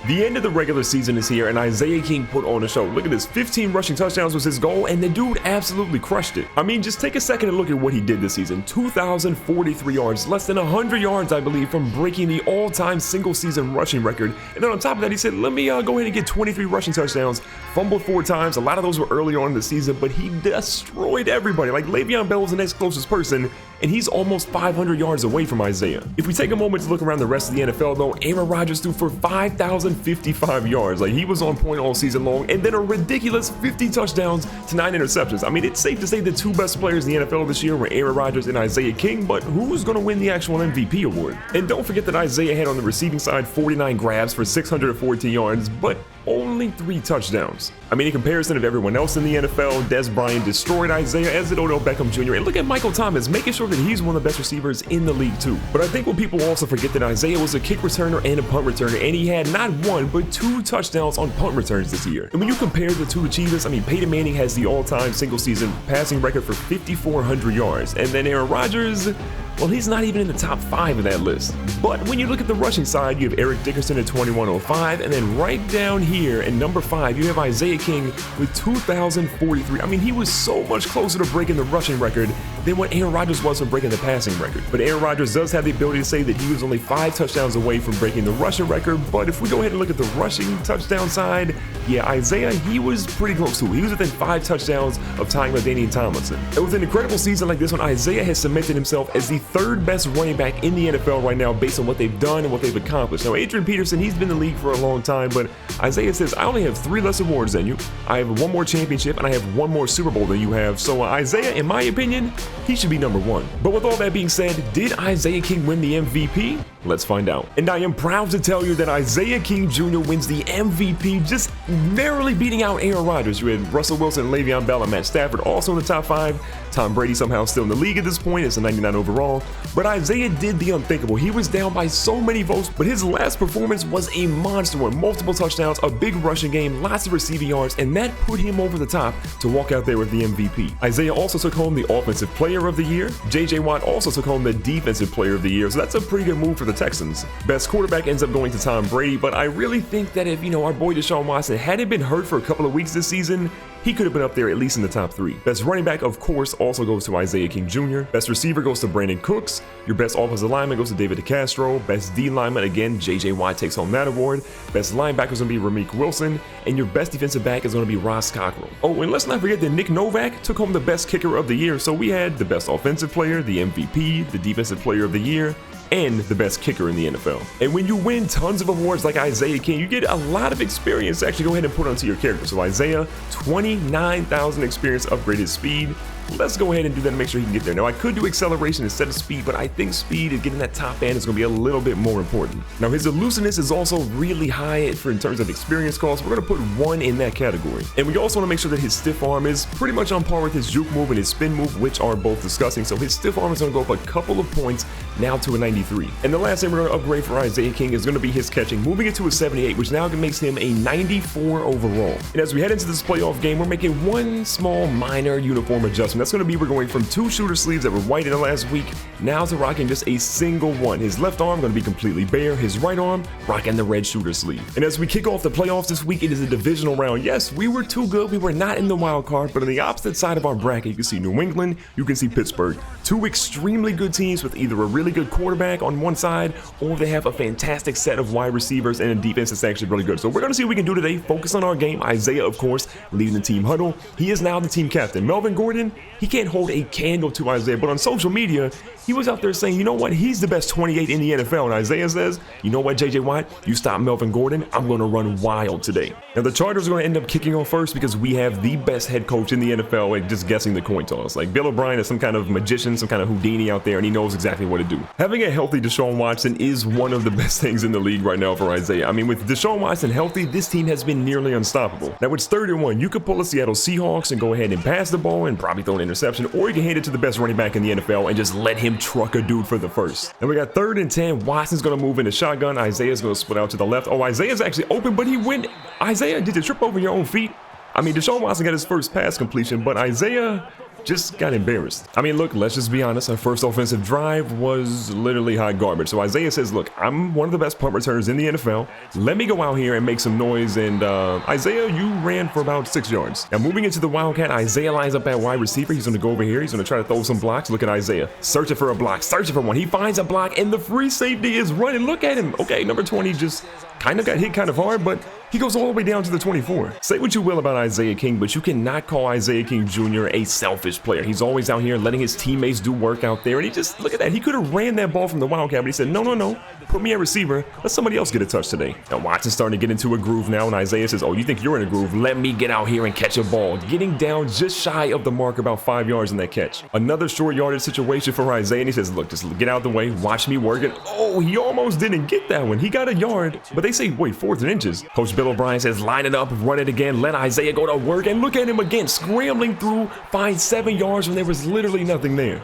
The end of the regular season is here, and Isaiah King put on a show. Look at this, 15 rushing touchdowns was his goal, and the dude absolutely crushed it. I mean, just take a second and look at what he did this season. 2,043 yards, less than 100 yards, I believe, from breaking the all-time single-season rushing record. And then on top of that, he said, let me go ahead and get 23 rushing touchdowns. Fumbled 4 times. A lot of those were early on in the season, but he destroyed everybody. Like, Le'Veon Bell was the next closest person, and he's almost 500 yards away from Isaiah. If we take a moment to look around the rest of the NFL, though, Aaron Rodgers threw for 5,055 yards. Like, he was on point all season long, and then a ridiculous 50 touchdowns to 9 interceptions. I mean, it's safe to say the 2 best players in the NFL this year were Aaron Rodgers and Isaiah King, but who's going to win the actual MVP award? And don't forget that Isaiah had on the receiving side 49 grabs for 614 yards, but only 3 touchdowns. I mean, in comparison of everyone else in the NFL, Dez Bryant destroyed Isaiah, as did Odell Beckham Jr. And look at Michael Thomas, making sure that he's one of the best receivers in the league too. But I think what people also forget that Isaiah was a kick returner and a punt returner, and he had not 1, but 2 touchdowns on punt returns this year. And when you compare the 2 achievements, I mean, Peyton Manning has the all-time single-season passing record for 5,400 yards, and then Aaron Rodgers, well, he's not even in the top 5 of that list. But when you look at the rushing side, you have Eric Dickerson at 2,105, and then right down here in number 5, you have Isaiah King with 2,043. I mean, he was so much closer to breaking the rushing record than what Aaron Rodgers was from breaking the passing record. But Aaron Rodgers does have the ability to say that he was only 5 touchdowns away from breaking the rushing record. But if we go ahead and look at the rushing touchdown side, yeah, Isaiah, he was pretty close too. He was within 5 touchdowns of tying LaDainian Tomlinson. And with an incredible season like this one, Isaiah has cemented himself as the 3rd best running back in the NFL right now based on what they've done and what they've accomplished. Now, Adrian Peterson, he's been in the league for a long time, but Isaiah says, I only have 3 less awards than you. I have 1 more championship, and I have 1 more Super Bowl than you have. So Isaiah, in my opinion, he should be number 1. But with all that being said, did Isaiah King win the MVP? Let's find out. And I am proud to tell you that Isaiah King Jr. wins the MVP, just narrowly beating out Aaron Rodgers. You had Russell Wilson, Le'Veon Bell, and Matt Stafford also in the top 5. Tom Brady somehow still in the league at this point. It's a 99 overall. But Isaiah did the unthinkable. He was down by so many votes, but his last performance was a monster one. Multiple touchdowns, a big rushing game, lots of receiving yards, and that put him over the top to walk out there with the MVP. Isaiah also took home the Offensive Player of the Year. J.J. Watt also took home the Defensive Player of the Year, so that's a pretty good move for the Texans. Best quarterback ends up going to Tom Brady, but I really think that if, our boy Deshaun Watson hadn't been hurt for a couple of weeks this season, he could have been up there at least in the top 3. Best running back, of course, also goes to Isaiah King Jr. Best receiver goes to Brandon Cooks. Your best offensive lineman goes to David DeCastro. Best D lineman, again, J.J. Watt takes home that award. Best linebacker is going to be Ramik Wilson. And your best defensive back is going to be Ross Cockrell. Oh, and let's not forget that Nick Novak took home the best kicker of the year. So we had the best offensive player, the MVP, the defensive player of the year, and the best kicker in the NFL. And when you win tons of awards like Isaiah King, you get a lot of experience to actually go ahead and put onto your character. So Isaiah, 29,000 experience, upgraded speed. Let's go ahead and do that and make sure he can get there. Now, I could do acceleration instead of speed, but I think speed and getting that top end is going to be a little bit more important. Now, his elusiveness is also really high in terms of experience cost. We're going to put 1 in that category. And we also want to make sure that his stiff arm is pretty much on par with his juke move and his spin move, which are both disgusting. So his stiff arm is going to go up a couple of points now to a 93. And the last thing we're going to upgrade for Isaiah King is going to be his catching, moving it to a 78, which now makes him a 94 overall. And as we head into this playoff game, we're making 1 small minor uniform adjustment. That's going to be we're going from 2 shooter sleeves that were white in the last week now to rocking just a single one. His left arm going to be completely bare, his right arm rocking the red shooter sleeve. And as we kick off the playoffs this week, it is a divisional round. Yes, we were too good. We were not in the wild card, but on the opposite side of our bracket, you can see New England, you can see Pittsburgh. 2 extremely good teams with either a really good quarterback on one side, or they have a fantastic set of wide receivers and a defense that's actually really good. So we're going to see what we can do today. Focus on our game. Isaiah, of course, leading the team huddle. He is now the team captain. Melvin Gordon, he can't hold a candle to Isaiah, but on social media, he was out there saying, you know what, he's the best 28 in the NFL, and Isaiah says, you know what, J.J. Watt, you stop Melvin Gordon, I'm going to run wild today. Now, the Chargers are going to end up kicking off first because we have the best head coach in the NFL at just guessing the coin toss. Like, Bill O'Brien is some kind of magician, some kind of Houdini out there, and he knows exactly what to do. Having a healthy Deshaun Watson is one of the best things in the league right now for Isaiah. I mean, with Deshaun Watson healthy, this team has been nearly unstoppable. Now, it's 3rd and 1. You could pull the Seattle Seahawks and go ahead and pass the ball and probably throw an interception, or you can hand it to the best running back in the NFL and just let him truck a dude for the first. And we got 3rd and 10. Watson's going to move in the shotgun. Isaiah's going to split out to the left. Oh, Isaiah's actually open, but he went. Isaiah, did you trip over your own feet? I mean, Deshaun Watson got his first pass completion, but Isaiah just got embarrassed. I mean, look, let's just be honest. Our first offensive drive was literally hot garbage. So Isaiah says, look, I'm one of the best punt returners in the NFL. Let me go out here and make some noise. And Isaiah, you ran for about 6 yards. Now, moving into the Wildcat, Isaiah lines up at wide receiver. He's going to go over here. He's going to try to throw some blocks. Look at Isaiah. Searching for a block. Searching for one. He finds a block, and the free safety is running. Look at him. Okay, number 20 just kind of got hit kind of hard, but he goes all the way down to the 24. Say what you will about Isaiah King, but you cannot call Isaiah King Jr. a selfish player. He's always out here letting his teammates do work out there, and he just, look at that. He could have ran that ball from the Wildcat, but he said, no, put me at receiver. Let somebody else get a touch today. Now, Watson's starting to get into a groove now, and Isaiah says, oh, you think you're in a groove? Let me get out here and catch a ball. Getting down just shy of the mark, about 5 yards in that catch. Another short yardage situation for Isaiah, and he says, look, just get out of the way. Watch me work it. Oh, he almost didn't get that one. He got a yard, but they say, wait, 4th and inches. Coach Bill O'Brien says, line it up, run it again, let Isaiah go to work, and look at him again, scrambling through, find 7 yards when there was literally nothing there.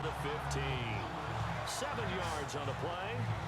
7 yards on the play,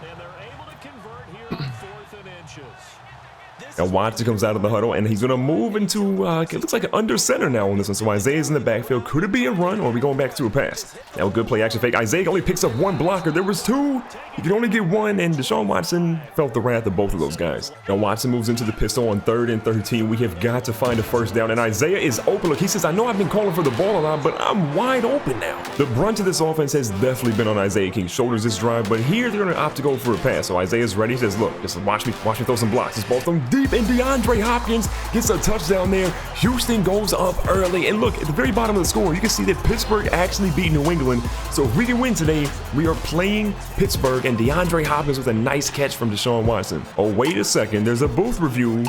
and they're able to convert here on 4th and inches. Now Watson comes out of the huddle, and he's going to move into, it looks like an under center now on this one. So Isaiah's in the backfield. Could it be a run, or are we going back to a pass? Now, good play action fake. Isaiah only picks up 1 blocker. There was 2. He could only get 1, and Deshaun Watson felt the wrath of both of those guys. Now Watson moves into the pistol on 3rd and 13. We have got to find a first down, and Isaiah is open. Look, he says, I know I've been calling for the ball a lot, but I'm wide open now. The brunt of this offense has definitely been on Isaiah King's shoulders this drive, but here they're going to opt to go for a pass. So Isaiah's ready. He says, look, just watch me throw some blocks. This ball's thrown deep, and DeAndre Hopkins gets a touchdown there. Houston goes up early, and look, at the very bottom of the score, you can see that Pittsburgh actually beat New England. So if we can win today, we are playing Pittsburgh, and DeAndre Hopkins with a nice catch from Deshaun Watson. Oh, wait a second, there's a booth review.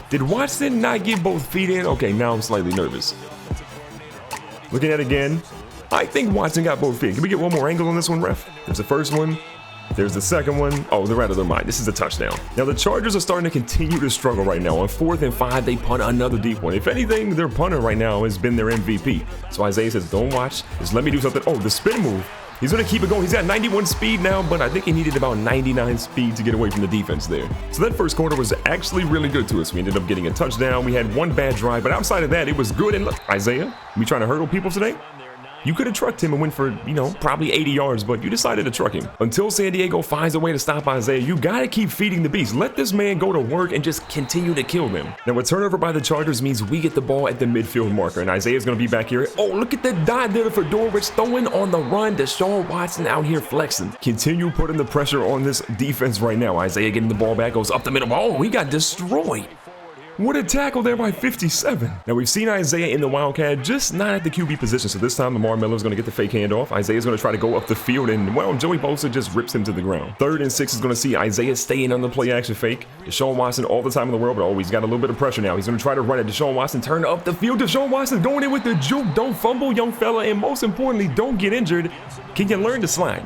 Did Watson not get both feet in? Okay, now I'm slightly nervous. Looking at it again, I think Watson got both feet. Can we get one more angle on this one, ref? There's the first one. There's the second one. Oh, they're out of their mind. This is a touchdown. Now, the Chargers are starting to continue to struggle right now. On 4th and 5, they punt another deep one. If anything, their punter right now has been their MVP. So Isaiah says, don't watch. Just let me do something. Oh, the spin move. He's going to keep it going. He's got 91 speed now, but I think he needed about 99 speed to get away from the defense there. So that first quarter was actually really good to us. We ended up getting a touchdown. We had 1 bad drive, but outside of that, it was good. And look, Isaiah, we trying to hurdle people today? You could have trucked him and went for, probably 80 yards, but you decided to truck him. Until San Diego finds a way to stop Isaiah, you got to keep feeding the beast. Let this man go to work and just continue to kill them. Now, a turnover by the Chargers means we get the ball at the midfield marker, and Isaiah's going to be back here. Oh, look at the dot there for Fedorowicz throwing on the run. Deshaun Watson out here flexing. Continue putting the pressure on this defense right now. Isaiah getting the ball back, goes up the middle. Oh, he got destroyed. What a tackle there by 57. Now, we've seen Isaiah in the Wildcat, just not at the QB position. So this time, Lamar Miller's going to get the fake handoff. Isaiah's going to try to go up the field, and, well, Joey Bosa just rips him to the ground. 3rd and 6 is going to see Isaiah staying on the play action fake. Deshaun Watson all the time in the world, but oh, he's got a little bit of pressure now. He's going to try to run it. Deshaun Watson turn up the field. Deshaun Watson going in with the juke. Don't fumble, young fella, and most importantly, don't get injured. Can you learn to slide?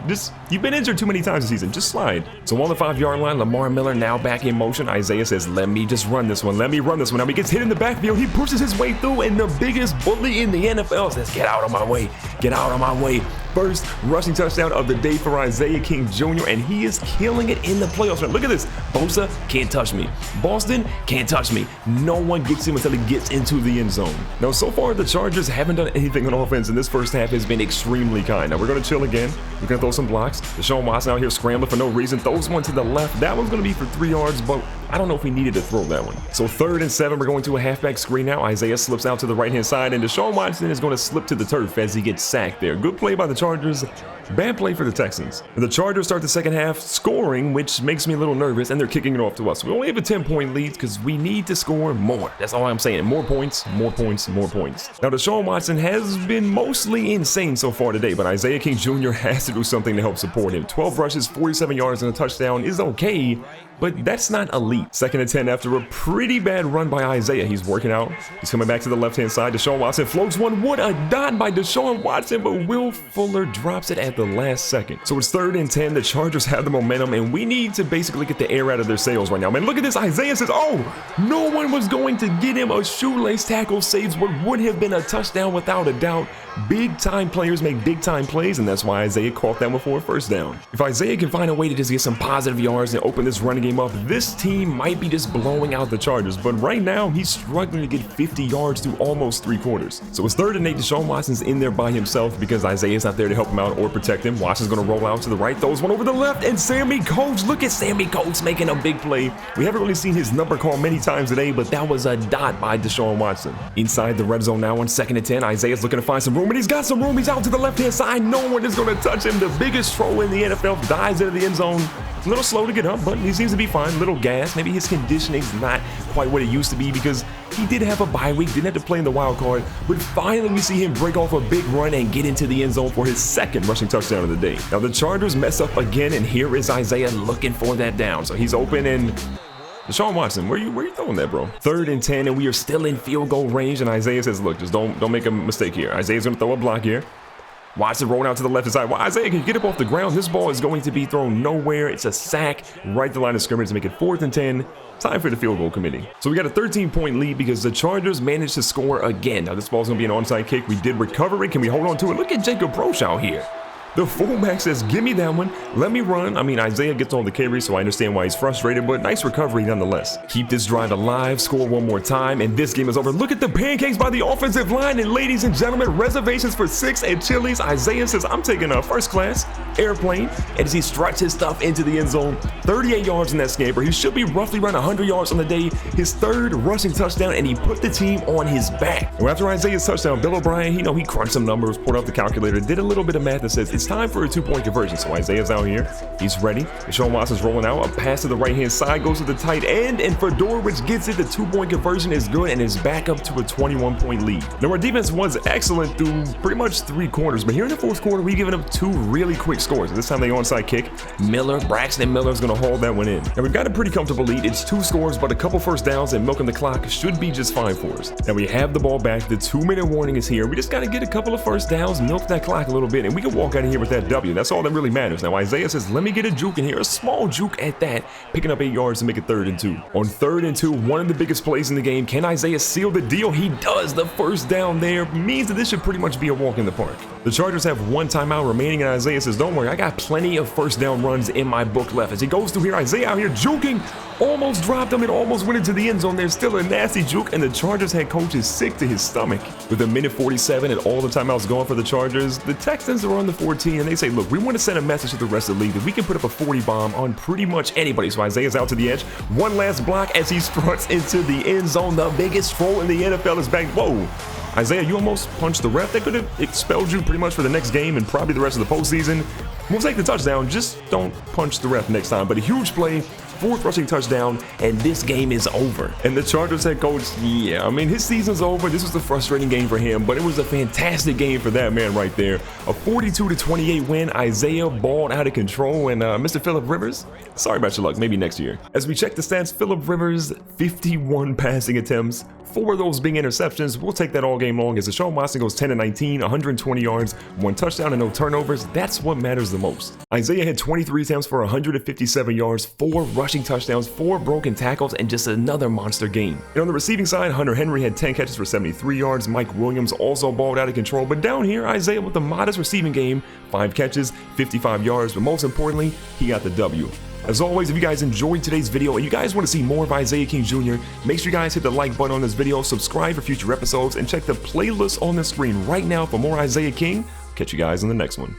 You've been injured too many times this season. Just slide. So on the 5-yard line, Lamar Miller now back in motion. Isaiah says, let me just run this one. Let me run this one. Now he gets hit in the backfield. He pushes his way through, and the biggest bully in the NFL says, get out of my way. Get out of my way. First rushing touchdown of the day for Isaiah King Jr., and he is killing it in the playoffs. Look at this. Bosa can't touch me. Boston can't touch me. No one gets him until he gets into the end zone. Now, so far, the Chargers haven't done anything on offense, and this first half has been extremely kind. Now, we're going to chill again. We're going to throw some blocks. Deshaun Watson out here scrambling for no reason. Throws one to the left. That one's going to be for 3 yards, but I don't know if we needed to throw that one. So 3rd and 7, we're going to a halfback screen now. Isaiah slips out to the right-hand side, and Deshaun Watson is going to slip to the turf as he gets sacked there. Good play by the Chargers. Bad play for the Texans. The Chargers start the second half scoring, which makes me a little nervous, and they're kicking it off to us. We only have a 10-point lead because we need to score more. That's all I'm saying. More points, more points, more points. Now, Deshaun Watson has been mostly insane so far today, but Isaiah King Jr. has to do something to help support him. 12 rushes, 47 yards, and a touchdown is okay, but that's not elite. 2nd and 10 after a pretty bad run by Isaiah. He's working out. He's coming back to the left-hand side. Deshaun Watson floats one. What a dot by Deshaun Watson, but Will Fuller drops it at the last second. So it's 3rd and 10. The Chargers have the momentum, and we need to basically get the air out of their sails right now. Man, look at this. Isaiah says, oh, no one was going to get him. A shoelace tackle saves what would have been a touchdown without a doubt. Big-time players make big-time plays, and that's why Isaiah caught that one for a first down. If Isaiah can find a way to just get some positive yards and open this run game up, this team might be just blowing out the Chargers, but right now he's struggling to get 50 yards through almost 3 quarters. So it's 3rd and 8. Deshaun Watson's in there by himself because Isaiah's not there to help him out or protect him. Watson's going to roll out to the right, throws one over the left, and Sammy Coates, look at Sammy Coates making a big play. We haven't really seen his number called many times today, but that was a dot by Deshaun Watson. Inside the red zone now on 2nd and 10. Isaiah's looking to find some room, and he's got some room. He's out to the left-hand side. No one is going to touch him. The biggest throw in the NFL dives into the end zone. A little slow to get up, but he seems to be fine. Little gas. Maybe his conditioning's not quite what it used to be because he did have a bye week, didn't have to play in the wild card, but finally we see him break off a big run and get into the end zone for his 2nd rushing touchdown of the day. Now the Chargers mess up again, and here is Isaiah looking for that down. So he's open, and Deshaun Watson, where you throwing that, bro? 3rd and 10, and we are still in field goal range, and Isaiah says, look, just don't make a mistake here. Isaiah's going to throw a block here. Watson rolling out to the left side. Well, Isaiah can get up off the ground. This ball is going to be thrown nowhere. It's a sack right to the line of scrimmage to make it 4th and 10. Time for the field goal committee. So we got a 13-point lead because the Chargers managed to score again. Now this ball's going to be an onside kick. We did recover it. Can we hold on to it? Look at Jacob Brosh out here. The fullback says, give me that one. Let me run. I mean, Isaiah gets all the carries, so I understand why he's frustrated, but nice recovery nonetheless. Keep this drive alive, score one more time, and this game is over. Look at the pancakes by the offensive line, and ladies and gentlemen, reservations for 6 at Chili's. Isaiah says, I'm taking a first class airplane, and as he struts his stuff into the end zone, 38 yards in that scamper. He should be roughly around 100 yards on the day, his 3rd rushing touchdown, and he put the team on his back. Well, after Isaiah's touchdown, Bill O'Brien, he crunched some numbers, pulled out the calculator, did a little bit of math that says it's time for a 2-point conversion. So Isaiah's out here. He's ready. Deshaun Watson's rolling out. A pass to the right-hand side goes to the tight end, and Fedorowicz gets it. The 2-point conversion is good and is back up to a 21-point lead. Now, our defense was excellent through pretty much 3 quarters, but here in the 4th quarter, we've given up 2 really quick scores. This time they onside kick. Braxton Miller's going to haul that one in. Now, we've got a pretty comfortable lead. It's 2 scores, but a couple first downs and milking the clock should be just fine for us. Now, we have the ball back. The 2-minute warning is here. We just got to get a couple of first downs, milk that clock a little bit, and we can walk out of here with that W. That's all that really matters. Now Isaiah says, let me get a juke in here, a small juke at that, picking up 8 yards to make it 3rd and 2. On 3rd and 2, one of the biggest plays in the game. Can Isaiah seal the deal? He does. The first down there means that this should pretty much be a walk in the park. The Chargers have 1 timeout remaining, and Isaiah says, don't worry, I got plenty of first down runs in my book left. As he goes through here, Isaiah out here juking, almost dropped him, and almost went into the end zone. There's still a nasty juke, and the Chargers head coach is sick to his stomach. With a minute 47 and all the timeouts gone for the Chargers, the Texans are on the 14, and they say, look, we want to send a message to the rest of the league that we can put up a 40 bomb on pretty much anybody. So Isaiah's out to the edge. One last block as he struts into the end zone. The biggest throw in the NFL is back. Whoa. Isaiah, you almost punched the ref. That could have expelled you pretty much for the next game and probably the rest of the postseason. We'll take the touchdown. Just don't punch the ref next time. But a huge play, 4th rushing touchdown, and this game is over. And the Chargers head coach, yeah, I mean, his season's over. This was a frustrating game for him, but it was a fantastic game for that man right there. A 42-28 win. Isaiah balled out of control, and Mr. Phillip Rivers, sorry about your luck, maybe next year. As we check the stats, Phillip Rivers, 51 passing attempts, 4 of those being interceptions. We'll take that all game long as Deshaun Watson goes 10-19, 120 yards, 1 touchdown and no turnovers. That's what matters the most. Isaiah had 23 attempts for 157 yards, 4 rushing touchdowns, 4 broken tackles, and just another monster game. And on the receiving side, Hunter Henry had 10 catches for 73 yards. Mike Williams also balled out of control. But down here, Isaiah with a modest receiving game, 5 catches, 55 yards, but most importantly, he got the W. As always, if you guys enjoyed today's video and you guys want to see more of Isaiah King Jr., make sure you guys hit the like button on this video, subscribe for future episodes, and check the playlist on the screen right now for more Isaiah King. Catch you guys in the next one.